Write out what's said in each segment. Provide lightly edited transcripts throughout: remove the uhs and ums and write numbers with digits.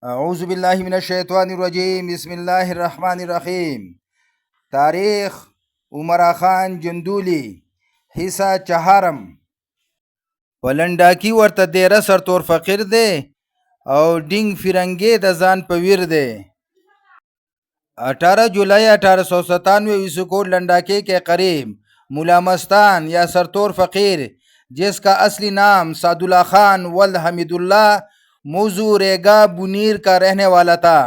اعوذ باللہ من الشیطان الرجیم، بسم اللہ الرحمن الرحیم۔ تاریخ عمرہ خان جندولی، حصہ چہارم۔ ولنڈاکی ورته دیره سرتور فقیر دی او ډینګ فرنګي د ځان په ویر دی۔ 18 جولائی 1897 عیسوی کو لنڈاکی کے قریب ملا مستان یا سرتور فقیر، جس کا اصلی نام سعد اللہ خان ولد حمید اللہ موضوع ریگا بنیر کا رہنے والا تھا،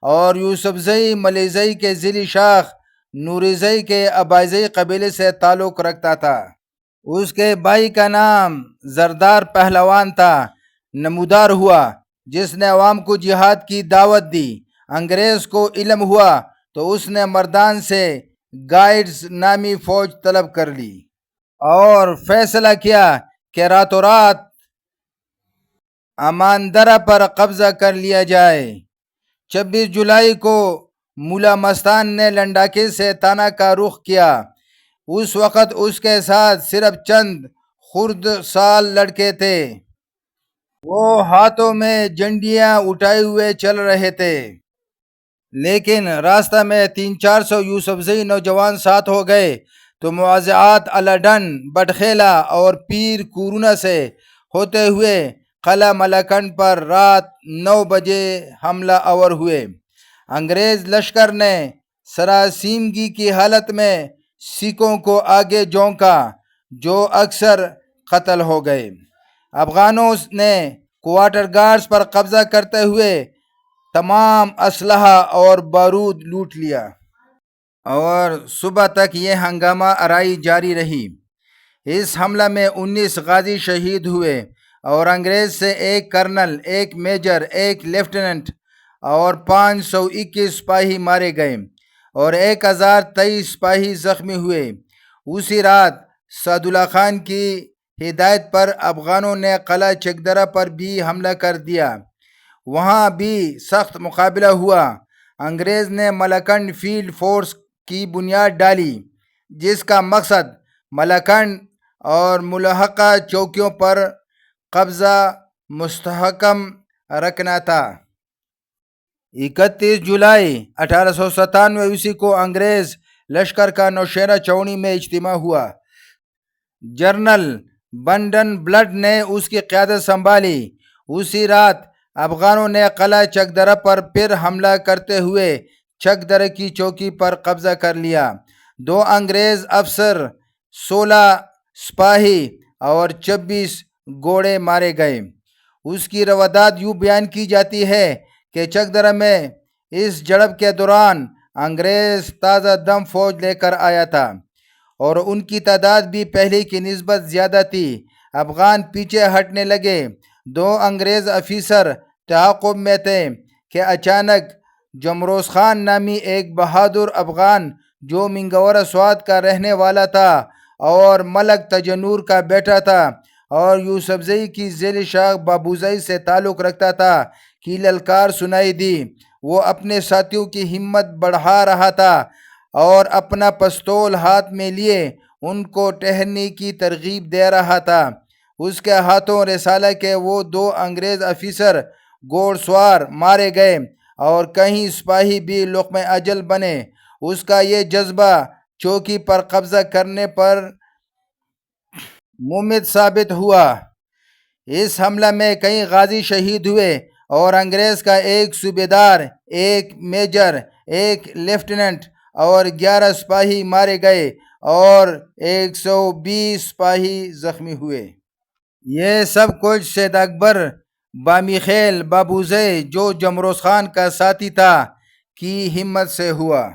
اور یوسف زئی ملیزئی کے ذیلی شاخ نوریزئی کے ابائزئی قبیلے سے تعلق رکھتا تھا۔ اس کے بھائی کا نام زردار پہلوان تھا۔ نمودار ہوا جس نے عوام کو جہاد کی دعوت دی۔ انگریز کو علم ہوا تو اس نے مردان سے گائیڈز نامی فوج طلب کر لی اور فیصلہ کیا کہ راتوں رات اماندرہ پر قبضہ کر لیا جائے۔ 26 جولائی کو مولا مستان نے لنڈاکی سے تانا کا رخ کیا۔ اس وقت اس کے ساتھ صرف چند خرد سال لڑکے تھے۔ وہ ہاتھوں میں جنڈیاں اٹھائے ہوئے چل رہے تھے، لیکن راستہ میں 300-400 یوسف زئی نوجوان ساتھ ہو گئے تو موازعات الڈن، بٹخیلا اور پیر کورونا سے ہوتے ہوئے قلعہ ملاکنڈ پر رات 9 بجے حملہ آور ہوئے۔ انگریز لشکر نے سراسیمگی کی حالت میں سکھوں کو آگے جھونکا، جو اکثر قتل ہو گئے۔ افغانوں نے کوارٹر گارڈز پر قبضہ کرتے ہوئے تمام اسلحہ اور بارود لوٹ لیا، اور صبح تک یہ ہنگامہ آرائی جاری رہی۔ اس حملہ میں 19 غازی شہید ہوئے اور انگریز سے 1 کرنل، 1 میجر، 1 لیفٹیننٹ اور 521 سپاہی مارے گئے اور 1023 سپاہی زخمی ہوئے۔ اسی رات سعد اللہ خان کی ہدایت پر افغانوں نے قلعہ چکدرہ پر بھی حملہ کر دیا۔ وہاں بھی سخت مقابلہ ہوا۔ انگریز نے ملاکنڈ فیلڈ فورس کی بنیاد ڈالی، جس کا مقصد ملاکنڈ اور ملحقہ چوکیوں پر قبضہ مستحکم رکھنا تھا۔ 31 جولائی 1897 عیسوی کو انگریز لشکر کا نوشیرہ چوڑی میں اجتماع ہوا۔ جنرل بنڈن بلڈ نے اس کی قیادت سنبھالی۔ اسی رات افغانوں نے قلعہ چکدرہ پر پھر حملہ کرتے ہوئے چکدرہ کی چوکی پر قبضہ کر لیا۔ 2 انگریز افسر، 16 سپاہی اور 26 گھوڑے مارے گئے۔ اس کی روایات یوں بیان کی جاتی ہے کہ چکدرہ میں اس جھڑپ کے دوران انگریز تازہ دم فوج لے کر آیا تھا اور ان کی تعداد بھی پہلے کی نسبت زیادہ تھی۔ افغان پیچھے ہٹنے لگے۔ 2 انگریز افیسر تعاقب میں تھے کہ اچانک جمروز خان نامی ایک بہادر افغان، جو منگورہ سوات کا رہنے والا تھا اور ملک تجنور کا بیٹا تھا اور یوسف زئی کی ذیلی شاخ بابوزئی سے تعلق رکھتا تھا، کی للکار سنائی دی۔ وہ اپنے ساتھیوں کی ہمت بڑھا رہا تھا اور اپنا پستول ہاتھ میں لیے ان کو ٹہرنے کی ترغیب دے رہا تھا۔ اس کے ہاتھوں رسالہ کے وہ 2 انگریز افیسر گھوڑ سوار مارے گئے اور کئی سپاہی بھی لقمہ اجل بنے۔ اس کا یہ جذبہ چوکی پر قبضہ کرنے پر ممت ثابت ہوا۔ اس حملہ میں کئی غازی شہید ہوئے اور انگریز کا 1 صوبیدار، 1 میجر، 1 لیفٹیننٹ اور 11 سپاہی مارے گئے اور 120 سپاہی زخمی ہوئے۔ یہ سب کچھ سید اکبر بامی خیل بابوزئی، جو جمروز خان کا ساتھی تھا، کی ہمت سے ہوا۔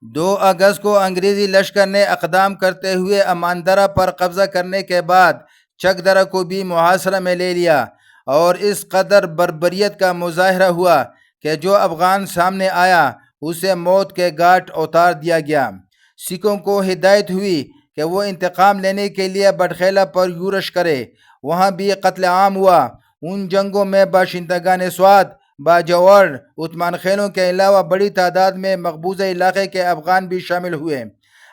2 اگست کو انگریزی لشکر نے اقدام کرتے ہوئے اماندرہ پر قبضہ کرنے کے بعد چکدرہ کو بھی محاصرہ میں لے لیا، اور اس قدر بربریت کا مظاہرہ ہوا کہ جو افغان سامنے آیا اسے موت کے گھاٹ اتار دیا گیا۔ سکھوں کو ہدایت ہوئی کہ وہ انتقام لینے کے لیے بٹخیلا پر یورش کرے۔ وہاں بھی قتل عام ہوا۔ ان جنگوں میں باشندگان سوات، باجوڑ، عثمان خیلوں کے علاوہ بڑی تعداد میں مقبوضہ علاقے کے افغان بھی شامل ہوئے۔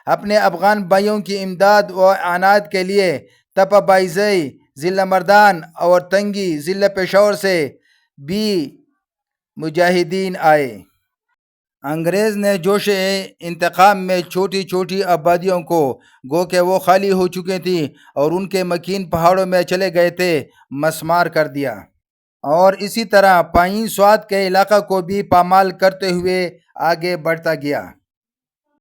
اپنے افغان بھائیوں کی امداد و اعانت کے لیے تپا بائیزئی ضلع مردان اور تنگی ضلع پشاور سے بھی مجاہدین آئے۔ انگریز نے جوش انتقام میں چھوٹی چھوٹی آبادیوں کو، گو کہ وہ خالی ہو چکے تھیں اور ان کے مکین پہاڑوں میں چلے گئے تھے، مسمار کر دیا، اور اسی طرح پائیں سوات کے علاقہ کو بھی پامال کرتے ہوئے آگے بڑھتا گیا۔